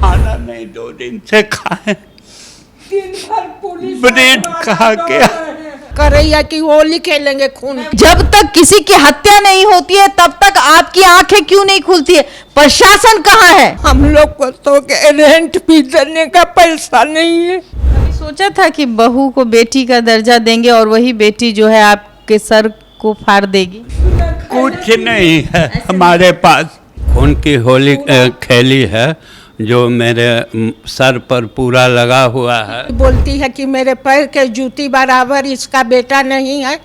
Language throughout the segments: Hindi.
खाना नहीं 2 दिन से खाए, दिन भर पुलिस ब्रेड खा के कर रही है कि होली खेलेंगे खून। जब तक किसी की हत्या नहीं होती है तब तक आपकी आंखें क्यों नहीं खुलती है? प्रशासन कहाँ है? हम लोग को तो रेंट भी देने का पैसा नहीं है। कभी सोचा था कि बहू को बेटी का दर्जा देंगे और वही बेटी जो है आपके सर को फाड़ देगी? कुछ नहीं है हमारे पास। खून की होली खेली है जो मेरे सर पर पूरा लगा हुआ है। बोलती है कि मेरे पैर के जूती बराबर इसका बेटा नहीं है,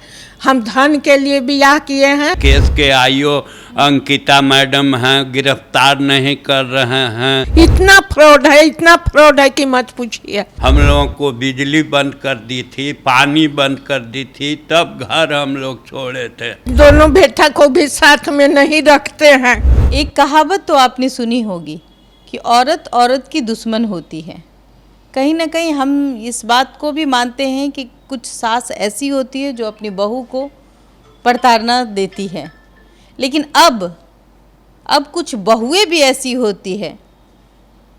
हम धन के लिए ब्याह किए हैं। केस के आईओ अंकिता मैडम हैं, गिरफ्तार नहीं कर रहे हैं। इतना फ्रॉड है कि मत पूछिए। हम लोगों को बिजली बंद कर दी थी, पानी बंद कर दी थी, तब घर हम लोग छोड़े थे। दोनों बेटा को भी साथ में नहीं रखते हैं। एक कहावत तो आपने सुनी होगी कि औरत औरत की दुश्मन होती है। कहीं ना कहीं हम इस बात को भी मानते हैं कि कुछ सास ऐसी होती है जो अपनी बहू को प्रताड़ना देती है, लेकिन अब कुछ बहुएं भी ऐसी होती है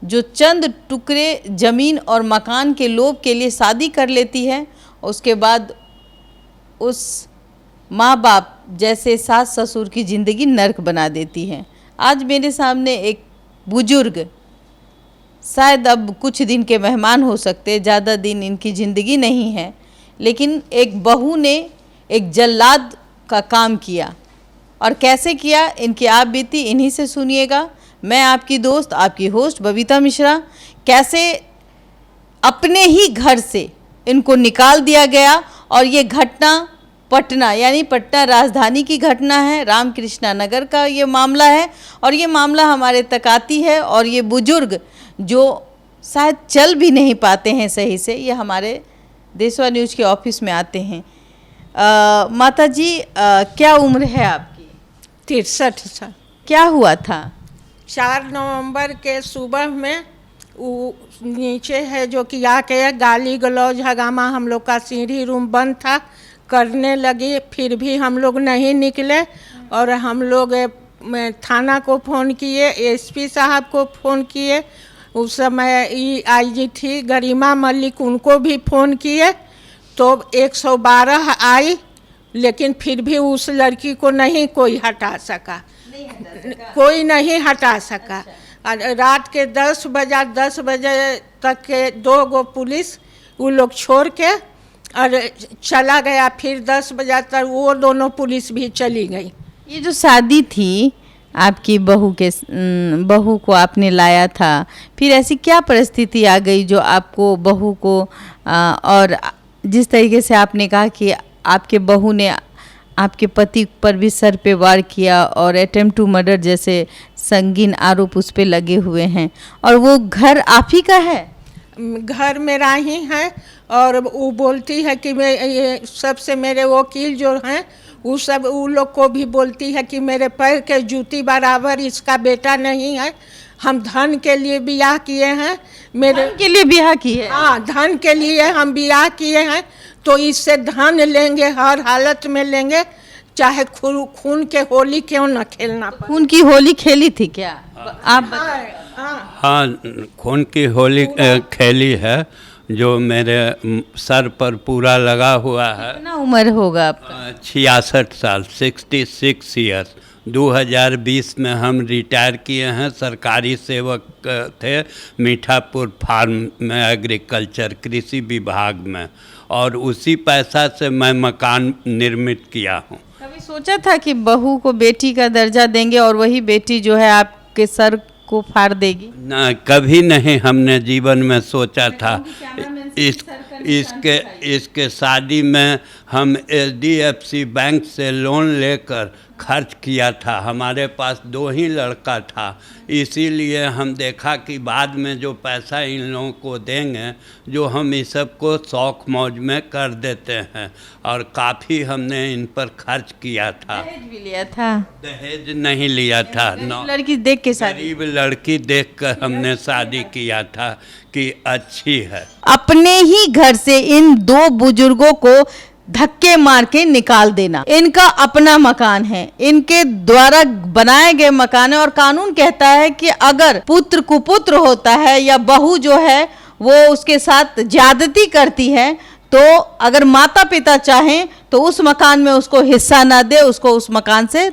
जो चंद टुकड़े ज़मीन और मकान के लोभ के लिए शादी कर लेती है, उसके बाद उस माँ बाप जैसे सास ससुर की ज़िंदगी नर्क बना देती है। आज मेरे सामने एक बुजुर्ग, शायद अब कुछ दिन के मेहमान हो सकते, ज़्यादा दिन इनकी ज़िंदगी नहीं है, लेकिन एक बहू ने एक जल्लाद का काम किया। और कैसे किया, इनकी आप बीती इन्हीं से सुनिएगा। मैं आपकी दोस्त, आपकी होस्ट बबीता मिश्रा। कैसे अपने ही घर से इनको निकाल दिया गया, और ये घटना पटना यानी पटना राजधानी की घटना है, रामकृष्णा नगर का ये मामला है। और ये मामला हमारे तक आती है, और ये बुजुर्ग जो शायद चल भी नहीं पाते हैं सही से, ये हमारे देशवा न्यूज़ के ऑफिस में आते हैं। माता जी, क्या उम्र है आपकी? 63 साल। क्या हुआ था? 4 नवंबर के सुबह में वो नीचे है जो कि आके गाली गलौज हगामा, हम लोग का सीढ़ी रूम बंद था, करने लगी। फिर भी हम लोग नहीं निकले, और हम लोग थाना को फ़ोन किए, एसपी साहब को फ़ोन किए। उस समय आईजी थी गरिमा मलिक, उनको भी फ़ोन किए, तो 112 आई, लेकिन फिर भी उस लड़की को नहीं कोई हटा सका। कोई नहीं हटा सका। रात के 10 बजे तक के 2 गो पुलिस वो लोग छोड़ के और चला गया। फिर 10 बजे तक वो दोनों पुलिस भी चली गई। ये जो शादी थी आपकी बहू को आपने लाया था, फिर ऐसी क्या परिस्थिति आ गई जो आपको बहू को और जिस तरीके से आपने कहा कि आपके बहू ने आपके पति पर भी सर पे वार किया और अटेम्प्ट टू मर्डर जैसे संगीन आरोप उस पे लगे हुए हैं, और वो घर आप ही का है? घर मेरा ही है, और वो बोलती है कि मैं ये सबसे मेरे वकील जो हैं वो लोग को भी बोलती है कि मेरे पैर के जूती बराबर इसका बेटा नहीं है, हम धन के लिए ब्याह किए हैं। मेरे धन के लिए ब्याह की है? हाँ, धन के लिए हम ब्याह किए हैं, तो इससे धन लेंगे, हर हालत में लेंगे, चाहे खून के होली क्यों न खेलना पड़े। खून की होली खेली थी क्या आप? हाँ, खून की होली खेली है जो मेरे सर पर पूरा लगा हुआ है। कितना उम्र होगा आपका? 66 साल, 66 ईयर्स। 2020 में हम रिटायर किए हैं। सरकारी सेवक थे मीठापुर फार्म में, एग्रीकल्चर कृषि विभाग में, और उसी पैसा से मैं मकान निर्मित किया हूँ। कभी सोचा था कि बहू को बेटी का दर्जा देंगे और वही बेटी जो है आपके सर को फाड़ देगी? ना, कभी नहीं हमने जीवन में सोचा था। इसके शादी में हम HDFC बैंक से लोन लेकर खर्च किया था। हमारे पास 2 ही लड़का था, इसीलिए हम देखा कि बाद में जो पैसा इन लोगों को देंगे, जो हम इस सब को शौक मौज में कर देते हैं, और काफ़ी हमने इन पर खर्च किया था। दहेज भी लिया था? दहेज नहीं लिया था। लड़की देख के शादी? गरीब लड़की देखकर हमने शादी किया था कि अच्छी है। अपने ही घर से इन 2 बुजुर्गों को धक्के मार के निकाल देना। इनका अपना मकान है, इनके द्वारा बनाए गए मकान है, और कानून कहता है कि अगर पुत्र कुपुत्र होता है या बहू जो है वो उसके साथ ज्यादती करती है, तो अगर माता पिता चाहें तो उस मकान में उसको हिस्सा ना दे, उसको उस मकान से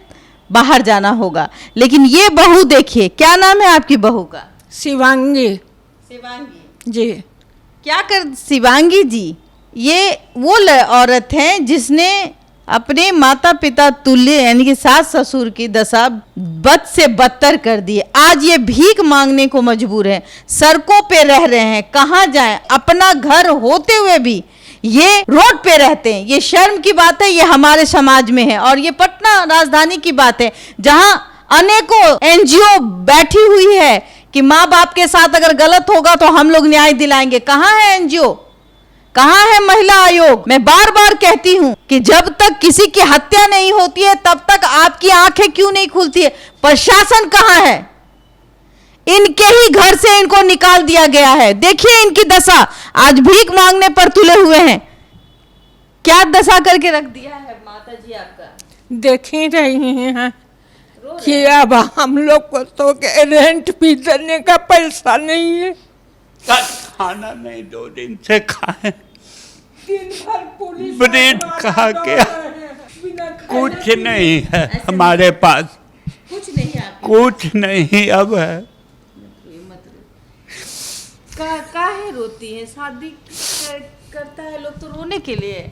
बाहर जाना होगा। लेकिन ये बहू देखिए, क्या नाम है आपकी बहू का? शिवांगी। शिवांगी जी। क्या कर शिवांगी जी, ये वो औरत हैं जिसने अपने माता पिता तुल्य यानी कि सास ससुर की दशा बद से बदतर कर दी। आज ये भीख मांगने को मजबूर है, सड़कों पे रह रहे हैं, कहाँ जाएं? अपना घर होते हुए भी ये रोड पे रहते हैं। ये शर्म की बात है, ये हमारे समाज में है। और ये पटना राजधानी की बात है, जहां अनेकों एनजीओ बैठी हुई है कि माँ बाप के साथ अगर गलत होगा तो हम लोग न्याय दिलाएंगे। कहाँ है एनजीओ, कहाँ है महिला आयोग? मैं बार बार कहती हूँ कि जब तक किसी की हत्या नहीं होती है तब तक आपकी आंखें क्यों नहीं खुलती है? प्रशासन कहाँ है? इनके ही घर से इनको निकाल दिया गया है। देखिए इनकी दशा, आज भीख मांगने पर तुले हुए हैं। क्या दशा करके रख दिया है माता जी आपका? देख ही रही हैं कि अब हम लोग को तो रेंट भी देने का पैसा नहीं है। खाना नहीं 2 दिन से खाए, दिन भर पुलिस ब्रेड खा के कुछ नहीं है हमारे पास, कुछ नहीं है कुछ नहीं अब है। काहे रोती है? शादी करता है लोग तो रोने के लिए।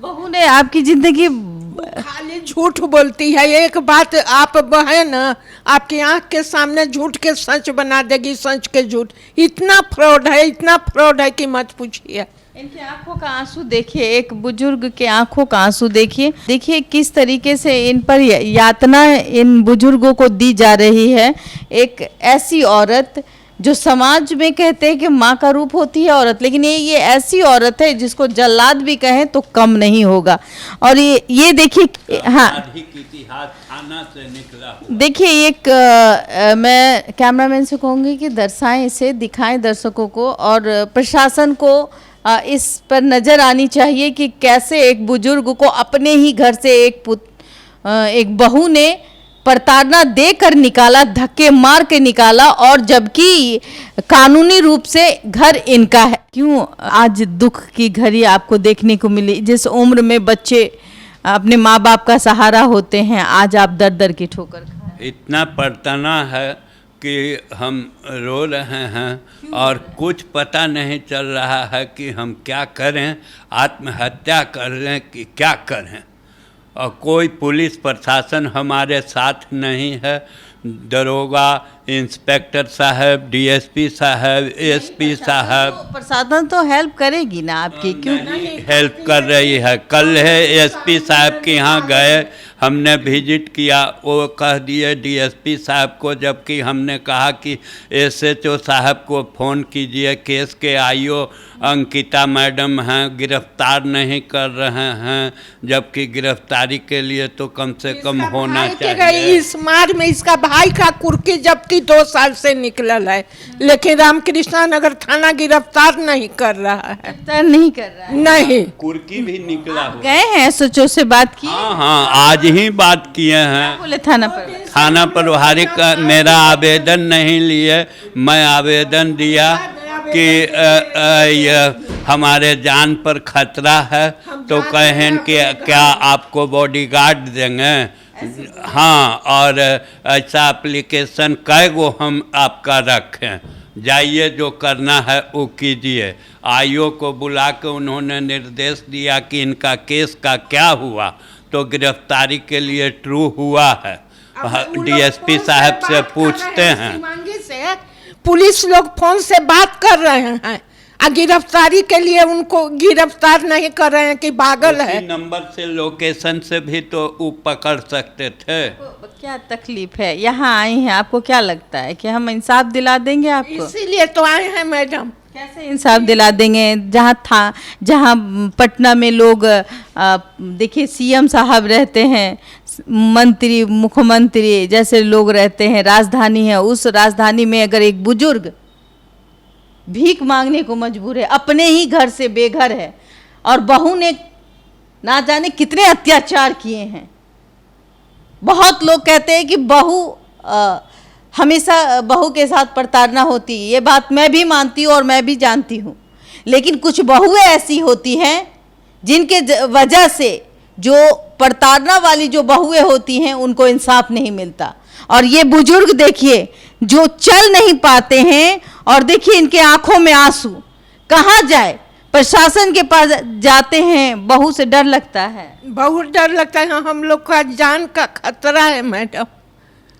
बहू ने आपकी जिंदगी खाली झूठ बोलती है। एक बात आप है ना, आपकी आंख के सामने झूठ के सच बना देगी, सच के झूठ। इतना फ्रॉड है, इतना फ्रॉड है कि मत पूछिए। इनके आंखों का आंसू देखिए, एक बुजुर्ग के आंखों का आंसू देखिए। देखिए किस तरीके से इन पर यातना इन बुजुर्गों को दी जा रही है। एक ऐसी औरत जो समाज में कहते हैं कि माँ का रूप होती है औरत, लेकिन ये ऐसी औरत है जिसको जल्लाद भी कहें तो कम नहीं होगा। और ये देखिए, हाँ इतिहास थाना से निकला। देखिए एक मैं कैमरामैन से कहूँगी कि दर्शाएं इसे, दिखाएं दर्शकों को, और प्रशासन को इस पर नज़र आनी चाहिए कि कैसे एक बुजुर्ग को अपने ही घर से एक बहू ने प्रताड़ना देकर निकाला, धक्के मार के निकाला, और जबकि कानूनी रूप से घर इनका है। क्यों आज दुख की घड़ी आपको देखने को मिली? जिस उम्र में बच्चे अपने माँ बाप का सहारा होते हैं, आज आप दर दर की ठोकर खाए। इतना पड़तना है कि हम रो रहे हैं और कुछ पता नहीं चल रहा है कि हम क्या करें, आत्महत्या कर लें कि क्या करें। और कोई पुलिस प्रशासन हमारे साथ नहीं है। दरोगा, इंस्पेक्टर साहब, डीएसपी साहब, एसपी साहब, प्रशासन तो हेल्प करेगी ना आपकी? क्यों नहीं हेल्प कर रही है? कल है एसपी साहब के यहाँ गए, हमने विजिट किया, वो कह दिए डीएसपी साहब को, जबकि हमने कहा कि एसएचओ साहब को फ़ोन कीजिए, केस के आईओ अंकिता मैडम हैं, गिरफ्तार नहीं कर रहे हैं, जबकि गिरफ्तारी के लिए तो कम से कम होना चाहिए। इस मार्च में इसका भाई का कुर्की जब्ती 2 साल से निकलल है, लेकिन रामकृष्णा नगर थाना गिरफ्तार नहीं कर रहा है। गिरफ्तार नहीं कर रहा है? नहीं। कुर्की भी निकला हुआ। गए हैं एसएचओ से बात की? हाँ, आज ही बात किए हैं। बोले थाना प्रभारी का मेरा आवेदन नहीं लिए, मैं आवेदन दिया कि हमारे जान पर खतरा है, तो कहें कि क्या आपको बॉडीगार्ड देंगे? हाँ, और ऐसा एप्लीकेशन कई गो हम आपका रखें, जाइए जो करना है वो कीजिए। आईओ को बुला के उन्होंने निर्देश दिया कि इनका केस का क्या हुआ, तो गिरफ्तारी के लिए ट्रू हुआ है। डीएसपी साहब से पूछते हैं। पुलिस लोग फोन से बात कर रहे हैं, गिरफ्तारी के लिए उनको गिरफ्तार नहीं कर रहे हैं कि पागल है। नंबर से, लोकेशन से भी तो वो पकड़ सकते थे। क्या तकलीफ है? यहाँ आई हैं, आपको क्या लगता है कि हम इंसाफ दिला देंगे आपको? इसीलिए तो आए हैं मैडम। कैसे इंसाफ दिला देंगे? जहाँ पटना में लोग देखिए सीएम साहब रहते हैं, मंत्री, मुख्यमंत्री जैसे लोग रहते हैं, राजधानी है, उस राजधानी में अगर एक बुजुर्ग भीख मांगने को मजबूर है, अपने ही घर से बेघर है, और बहू ने ना जाने कितने अत्याचार किए हैं। बहुत लोग कहते हैं कि बहू हमेशा बहू के साथ प्रताड़ना होती है, ये बात मैं भी मानती हूँ और मैं भी जानती हूँ। लेकिन कुछ बहुएं ऐसी होती हैं जिनके वजह से जो प्रताड़ना वाली जो बहुएं होती हैं उनको इंसाफ नहीं मिलता। और ये बुजुर्ग देखिए जो चल नहीं पाते हैं, और देखिए इनके आंखों में आंसू, कहाँ जाए, प्रशासन के पास जाते हैं, बहू से डर लगता है। बहुत डर लगता है, हम लोग का जान का खतरा है मैडम।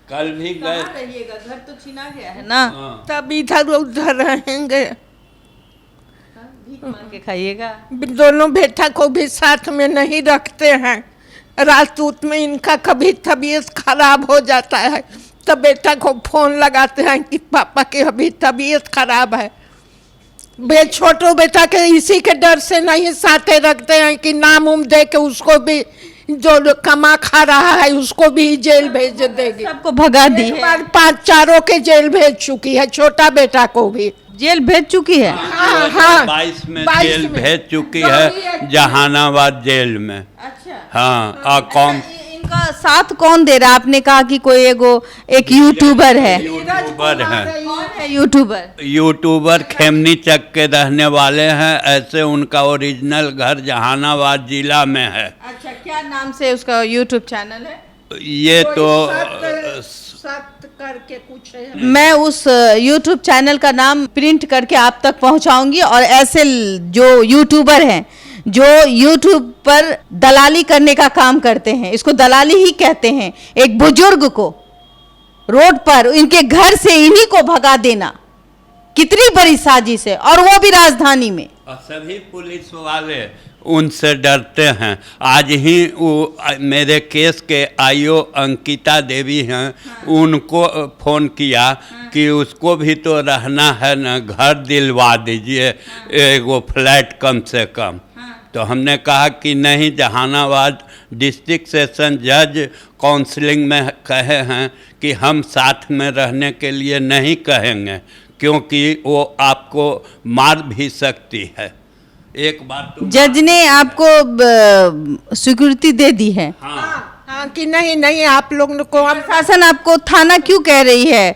कल भी गए, रहिएगा, घर तो छीना गया है ना। तब इधर उधर रहेंगे, भीख मांग के खाइएगा। दोनों बेटा को भी साथ में नहीं रखते हैं। राजपूत में इनका कभी तबीयत खराब हो जाता है तो बेटा को फोन लगाते हैं कि पापा की अभी तबीयत खराब है। छोटो बेटा के इसी के डर से नहीं साथे रखते हैं कि नाम उम दे के उसको भी, जो कमा खा रहा है उसको भी जेल भेज देगी। सबको भगा दी है। 5-4 के जेल भेज चुकी है, छोटा बेटा को भी जेल भेज चुकी है। हाँ, हाँ, 22 में 22 जेल में। भेज चुकी है, जहानाबाद जेल में। अच्छा, हाँ, और कौन इनका साथ कौन दे रहा है? आपने कहा कि कोई एक यूट्यूबर है। यूट्यूबर हैं, कौन है यूट्यूबर? यूट्यूबर खेमनी चक के रहने वाले हैं। ऐसे उनका ओरिजिनल घर जहानाबाद जिला में है। अच्छा, क्या नाम से उसका यूट्यूब चैनल है? ये तो सत करके कुछ है। मैं उस यूट्यूब चैनल का नाम प्रिंट करके आप तक पहुंचाऊंगी। और ऐसे जो यूट्यूबर हैं जो यूट्यूब पर दलाली करने का काम करते हैं, इसको दलाली ही कहते हैं, एक बुजुर्ग को रोड पर इनके घर से इन्हीं को भगा देना कितनी बड़ी साजिश है, और वो भी राजधानी में। और सभी पुलिस वाले उनसे डरते हैं। आज ही वो मेरे केस के आईओ अंकिता देवी हैं, उनको फ़ोन किया कि उसको भी तो रहना है ना, घर दिलवा दीजिए, एगो फ्लैट कम से कम। तो हमने कहा कि नहीं, जहानाबाद डिस्ट्रिक्ट सेशन जज काउंसलिंग में कहे हैं कि हम साथ में रहने के लिए नहीं कहेंगे, क्योंकि वो आपको मार भी सकती है। एक बार तो जज ने आपको स्वीकृति दे दी है। हाँ कि नहीं नहीं, आप लोग को हम प्रशासन आपको थाना क्यों कह रही है?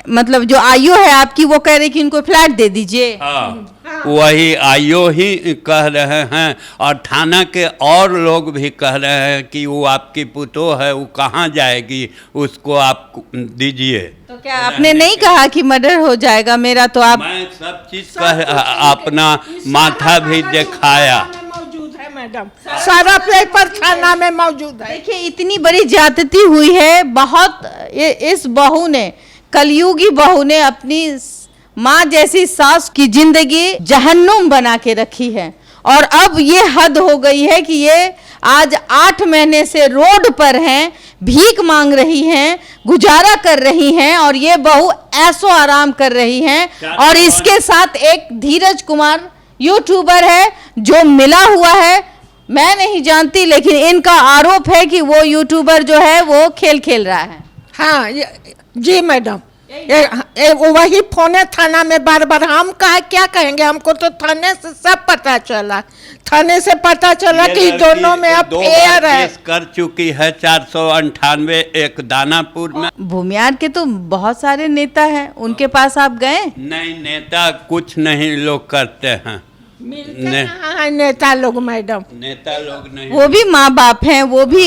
मतलब जो आईओ है आपकी वो कह रही कि इनको फ्लैट दे दीजिए। हाँ, वही आईओ ही कह रहे हैं, और थाना के और लोग भी कह रहे हैं कि वो आपकी पुतोह है, वो कहाँ जाएगी, उसको आप दीजिए। तो क्या आपने नहीं कहा कि मर्डर हो जाएगा मेरा? तो आप मैं सब चीज अपना माथा भी दिखाया। मौजूद है मैडम, सारा पेपर थाना में मौजूद है। देखिए इतनी बड़ी ज्यादती हुई है, बहुत इस बहू ने, कलयुगी बहू ने अपनी माँ जैसी सास की जिंदगी जहन्नुम बना के रखी है। और अब ये हद हो गई है कि ये आज 8 महीने से रोड पर हैं, भीख मांग रही हैं, गुजारा कर रही हैं, और ये बहू ऐसो आराम कर रही हैं। और इसके साथ एक धीरज कुमार यूट्यूबर है जो मिला हुआ है, मैं नहीं जानती, लेकिन इनका आरोप है कि वो यूट्यूबर जो है वो खेल खेल रहा है। हाँ जी मैडम, वही फोन है थाना में बार बार। हम क्या कहेंगे, हमको तो थाने से सब पता चला, थाने से पता चला कि दोनों में अब फेयर है। केस कर चुकी है 498, एक दानापुर में। भूमियार के तो बहुत सारे नेता हैं, उनके पास आप गए? नहीं, नेता कुछ नहीं लोग करते हैं, नेता लोग मैडम, नेता लोग नहीं। वो भी माँ बाप हैं, वो भी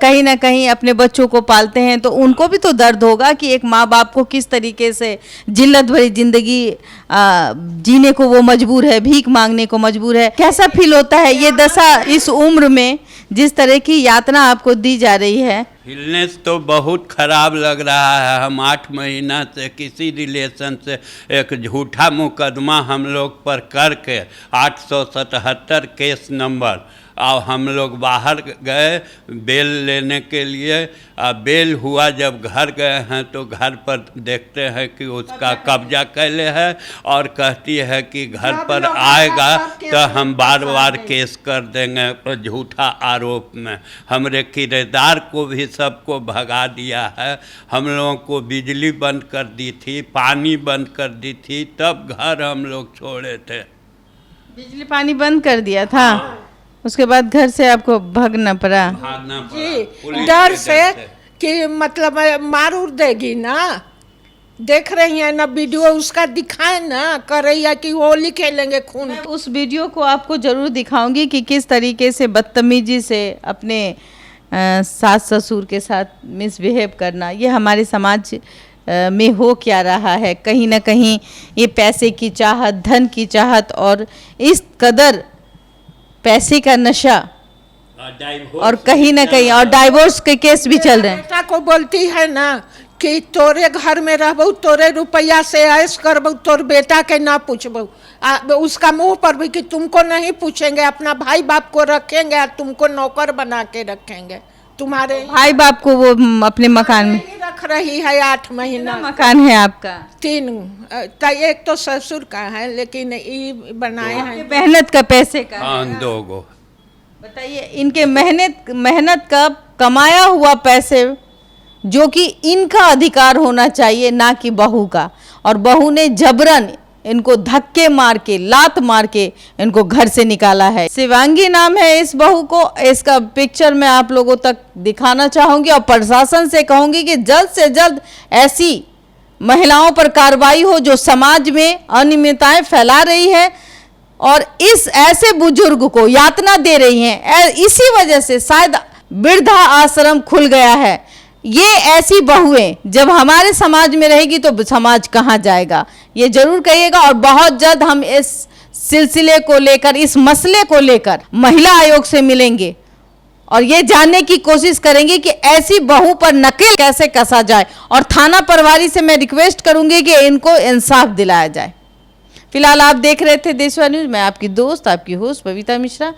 कहीं ना कहीं अपने बच्चों को पालते हैं, तो उनको भी तो दर्द होगा कि एक माँ बाप को किस तरीके से जिल्लत भरी जिंदगी जीने को वो मजबूर है, भीख मांगने को मजबूर है। कैसा फील होता है ये दशा इस उम्र में, जिस तरह की यातना आपको दी जा रही है? फिलनेस तो बहुत खराब लग रहा है। हम 8 महीना से किसी रिलेशन से एक झूठा मुकदमा हम लोग पर करके 877 केस नंबर, और हम लोग बाहर गए बेल लेने के लिए। बेल हुआ, जब घर गए हैं तो घर पर देखते हैं कि उसका कब्जा कैले है, और कहती है कि घर पर आएगा तो हम बार बार केस कर देंगे झूठा आरोप में। हमरे किराएदार को भी सबको भगा दिया है, हम लोगों को बिजली बंद कर दी थी, पानी बंद कर दी थी, तब घर हम लोग छोड़े थे। बिजली पानी बंद कर दिया था? उसके बाद घर से आपको भागना पड़ा? भागना पड़ा जी पुलिस डर के से कि मतलब मार उड़ देगी ना। देख रही हैं ना वीडियो उसका, दिखाए ना कर रही है कि होली खेलेंगे खून। मैं उस वीडियो को आपको ज़रूर दिखाऊंगी कि किस तरीके से बदतमीजी से अपने सास ससुर के साथ मिसबिहेव करना, ये हमारे समाज में हो क्या रहा है। कहीं ना कहीं ये पैसे की चाहत, धन की चाहत और इस कदर पैसे का नशा और कहीं ना कहीं और डाइवोर्स के केस भी चल रहे हैं। बेटा को बोलती है ना कि तोरे घर में रहबू, तोरे रुपया से ऐश करबू, तोर बेटा के ना पूछबू। उसका मुंह पर भी कि तुमको नहीं पूछेंगे, अपना भाई बाप को रखेंगे और तुमको नौकर बना के रखेंगे। तुम्हारे भाई बाप को वो अपने मकान में नहीं रख रही है 8 महीना। मकान है आपका? 3, एक तो ससुर का है लेकिन ये बनाए हैं मेहनत का पैसे का। हाँ 2 गो। बताइए, इनके मेहनत का कमाया हुआ पैसे जो कि इनका अधिकार होना चाहिए, ना कि बहू का, और बहू ने जबरन इनको धक्के मार के, लात मार के इनको घर से निकाला है। शिवांगी नाम है इस बहू को। इसका पिक्चर मैं आप लोगों तक दिखाना चाहूँगी और प्रशासन से कहूँगी कि जल्द से जल्द ऐसी महिलाओं पर कार्रवाई हो जो समाज में अनियमितताएं फैला रही है और इस ऐसे बुजुर्ग को यातना दे रही हैं। इसी वजह से शायद वृद्धा आश्रम खुल गया है। ये ऐसी बहुएं जब हमारे समाज में रहेगी तो समाज कहाँ जाएगा, ये जरूर कहिएगा। और बहुत जल्द हम इस सिलसिले को लेकर, इस मसले को लेकर महिला आयोग से मिलेंगे और ये जानने की कोशिश करेंगे कि ऐसी बहू पर नकेल कैसे कसा जाए। और थाना प्रभारी से मैं रिक्वेस्ट करूंगी कि इनको इंसाफ दिलाया जाए। फिलहाल आप देख रहे थे देशवा न्यूज। मैं आपकी दोस्त, आपकी होस्ट बबीता मिश्रा।